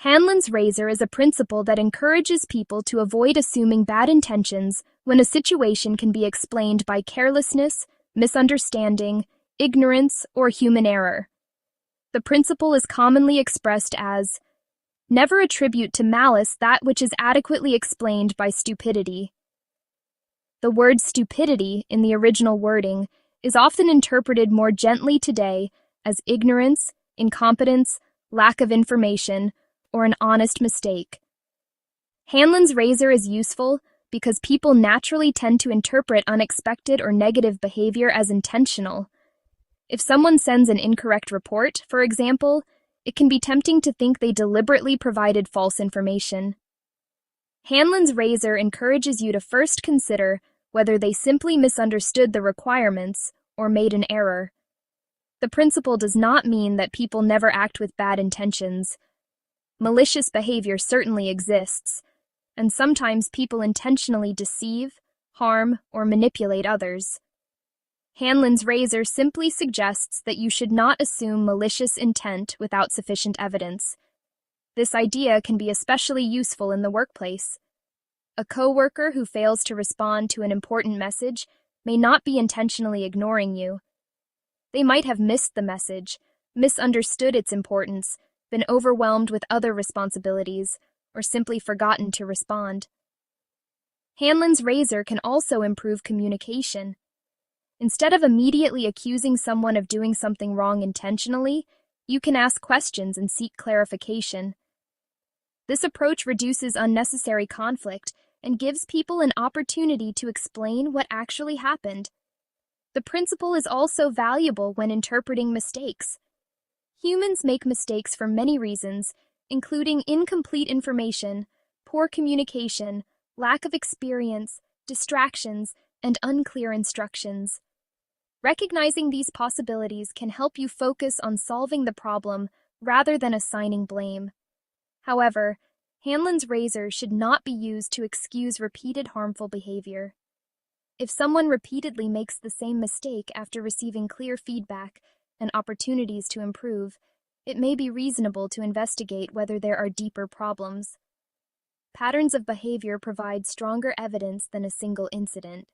Hanlon's razor is a principle that encourages people to avoid assuming bad intentions when a situation can be explained by carelessness, misunderstanding, ignorance, or human error. The principle is commonly expressed as, never attribute to malice that which is adequately explained by stupidity. The word stupidity in the original wording is often interpreted more gently today as ignorance, incompetence, lack of information, or an honest mistake. Hanlon's razor is useful because people naturally tend to interpret unexpected or negative behavior as intentional. If someone sends an incorrect report, for example, it can be tempting to think they deliberately provided false information. Hanlon's razor encourages you to first consider whether they simply misunderstood the requirements or made an error. The principle does not mean that people never act with bad intentions. Malicious behavior certainly exists, and sometimes people intentionally deceive, harm, or manipulate others. Hanlon's razor simply suggests that you should not assume malicious intent without sufficient evidence. This idea can be especially useful in the workplace. A coworker who fails to respond to an important message may not be intentionally ignoring you. They might have missed the message, misunderstood its importance, been overwhelmed with other responsibilities, or simply forgotten to respond. Hanlon's razor can also improve communication. Instead of immediately accusing someone of doing something wrong intentionally, you can ask questions and seek clarification. This approach reduces unnecessary conflict and gives people an opportunity to explain what actually happened. The principle is also valuable when interpreting mistakes. Humans make mistakes for many reasons, including incomplete information, poor communication, lack of experience, distractions, and unclear instructions. Recognizing these possibilities can help you focus on solving the problem rather than assigning blame. However, Hanlon's razor should not be used to excuse repeated harmful behavior. If someone repeatedly makes the same mistake after receiving clear feedback and opportunities to improve, it may be reasonable to investigate whether there are deeper problems. Patterns of behavior provide stronger evidence than a single incident.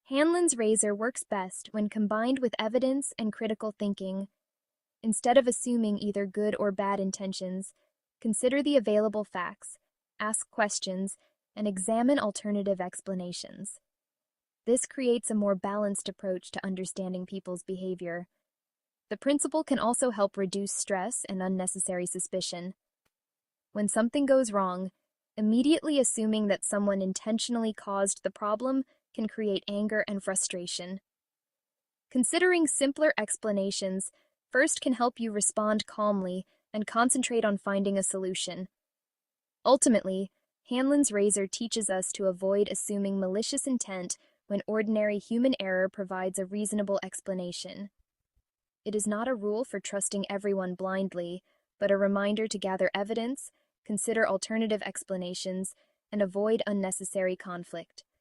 Hanlon's razor works best when combined with evidence and critical thinking. Instead of assuming either good or bad intentions, consider the available facts, ask questions, and examine alternative explanations. This creates a more balanced approach to understanding people's behavior. The principle can also help reduce stress and unnecessary suspicion. When something goes wrong, immediately assuming that someone intentionally caused the problem can create anger and frustration. Considering simpler explanations first can help you respond calmly and concentrate on finding a solution. Ultimately, Hanlon's razor teaches us to avoid assuming malicious intent when ordinary human error provides a reasonable explanation. It is not a rule for trusting everyone blindly, but a reminder to gather evidence, consider alternative explanations, and avoid unnecessary conflict.